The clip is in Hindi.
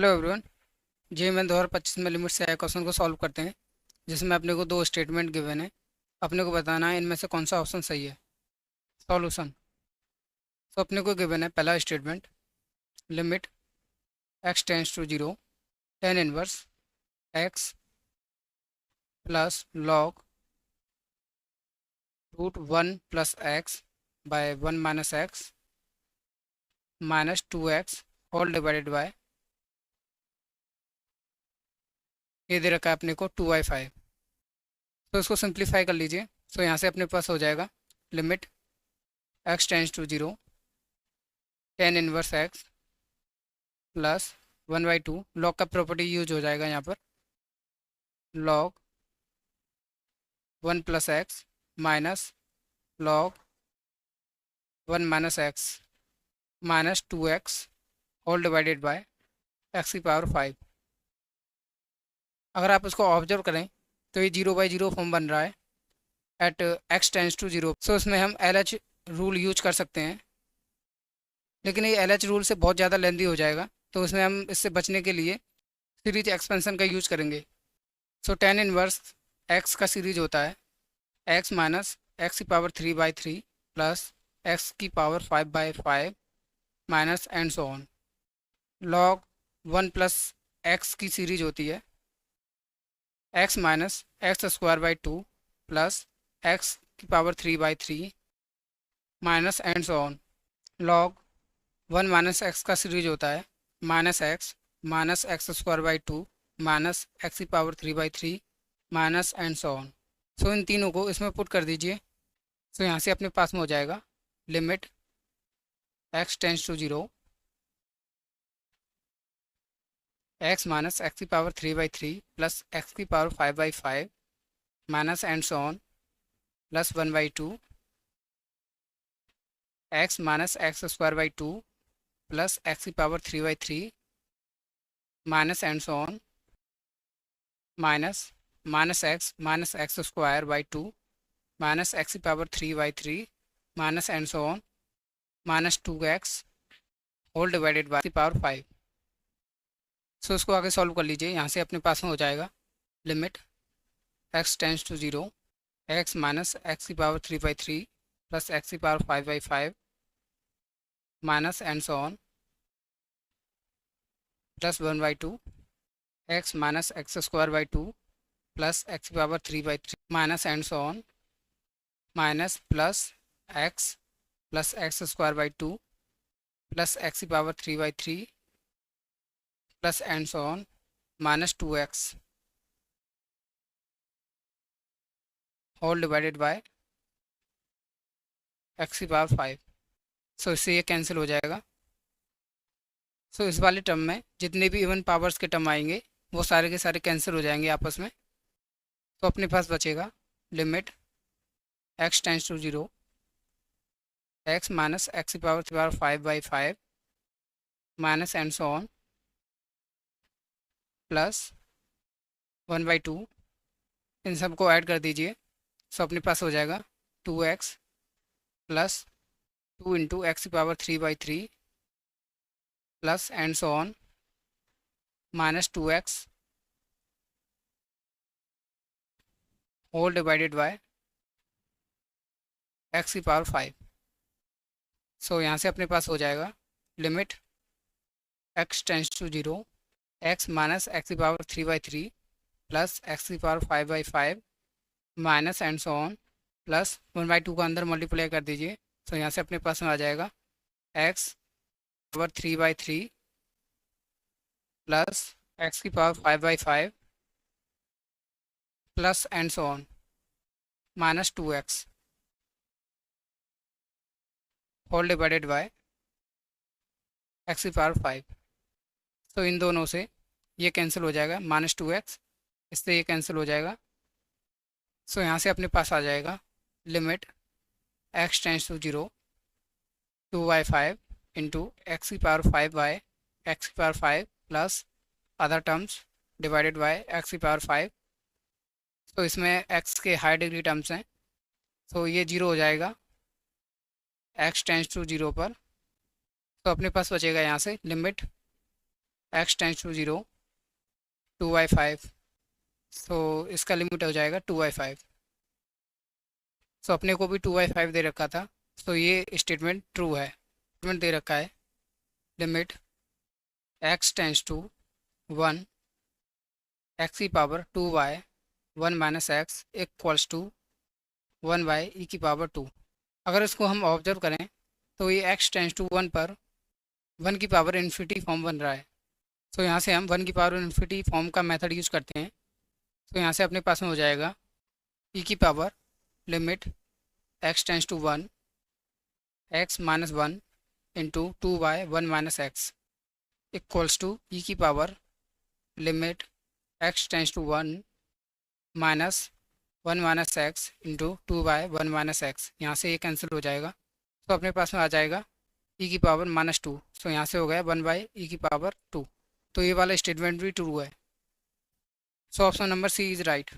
Hello everyone. जी मैं 2025 में लिमिट से आए क्वेश्चन को सॉल्व करते हैं, जिसमें अपने को दो स्टेटमेंट गिवन है। अपने को बताना है इनमें से कौन सा ऑप्शन सही है। सॉल्यूशन। तो अपने को गिवन है पहला statement, limit x tends to zero tan inverse x plus log root one plus x by one minus x minus two x whole divided by, ये दे रखा है अपने को 2/5। तो इसको सिंप्लीफाई कर लीजिए। तो यहाँ से अपने पास हो जाएगा limit x tends to zero tan inverse x plus 1/2। Log का प्रॉपर्टी यूज हो जाएगा यहाँ पर, log one plus x minus log one minus x minus two x whole divided by x की पावर 5। अगर आप इसको ऑब्जर्व करें तो ये 0/0 फॉर्म बन रहा है at x tends to zero. So इसमें हम LH रूल यूज कर सकते हैं, लेकिन ये LH रूल से बहुत ज़्यादा लेंदी हो जाएगा। तो इसमें हम इससे बचने के लिए सीरीज एक्सपेंशन का यूज करेंगे। सो टेन इनवर्स एक्स का सीरीज होता है एक्स माइनस एक्स की पावर 3/3 प्लस एक्स की power 5/5 minus and so on. Log one plus x की सीरीज होती है x minus x square by two plus x की power 3/3 minus and so on. Log one minus x का सीरीज होता है minus x square by two minus x की power 3/3 minus and so on. So इन तीनों को इसमें पुट कर दीजिए। सो यहाँ से अपने पास में हो जाएगा limit x tends to zero x minus x की पावर 3/3 प्लस एक्स की power 5/5 minus and so on plus 1/2 x minus x square by two plus x की power 3/3 minus and so on minus minus x square by two minus x की power 3/3 minus and so on minus two x whole divided by की पावर 5। सो इसको आगे सॉल्व कर लीजिए। यहाँ से अपने पास में हो जाएगा limit x tends to zero x minus x की पावर 3/3 प्लस एक्स की power 5/5 minus and so on plus 1/2 x minus x square by two plus x की power 3/3 minus and so on minus plus x square by two plus x की power 3/3 plus and so on minus two x whole divided by x की पावर 5। सो इससे ये कैंसिल हो जाएगा। सो इस वाले टर्म में जितने भी इवन पावर्स के टर्म आएंगे वो सारे के सारे कैंसिल हो जाएंगे आपस में। तो अपने पास बचेगा limit x tends to zero x minus x की power 5/5 minus and so on plus 1/2। इन सबको ऐड कर दीजिए। सो अपने पास हो जाएगा 2x प्लस 2 इंटू एक्स की power 3/3 plus and so on minus 2x whole divided by x की पावर 5। सो यहाँ से अपने पास हो जाएगा limit x tends to zero x minus x की पावर 3/3 प्लस एक्स की power 5/5 minus and so on plus 1/2 का अंदर मल्टीप्लाई कर दीजिए। तो यहाँ से अपने पास में आ जाएगा x पावर 3/3 प्लस एक्स की power 5/5 plus and so on minus 2x whole divided by x की पावर 5। तो इन दोनों से ये कैंसिल हो जाएगा, -2x इससे ये कैंसिल हो जाएगा। सो यहाँ से अपने पास आ जाएगा limit x tends to zero 2/5 into x की पावर 5 बाय एक्स की power 5 plus other terms divided by x की पावर 5। तो इसमें x के हाई डिग्री टर्म्स हैं, तो ये जीरो हो जाएगा x टेंस टू जीरो पर। तो अपने पास बचेगा यहाँ से लिमिट x टेंस टू 0 2/5, सो इसका लिमिट हो जाएगा 2/5। सो अपने को भी 2/5 दे रखा था, सो ये स्टेटमेंट ट्रू है। स्टेटमेंट दे रखा है limit x tends to 1 x की power 2y 1 minus x equals to 1/e की पावर 2। अगर इसको हम ऑब्जर्व करें तो ये x टेंस टू 1 पर 1 की पावर इन्फिनिटी फॉर्म बन रहा है। तो यहाँ से हम 1 की पावर इन्फिनिटी फॉर्म का मेथड यूज़ करते हैं। तो यहाँ से अपने पास में हो जाएगा e की power limit x tends to 1 x minus 1 into 2y 1 minus x equals to e की power limit x tends to 1 minus 1 minus x into 2y 1 minus x. यहाँ से ये कैंसिल हो जाएगा, तो अपने पास में आ जाएगा e की पावर -2। सो यहाँ से हो गया 1/e की पावर 2। तो ये वाला स्टेटमेंट भी ट्रू है। So option number C is right.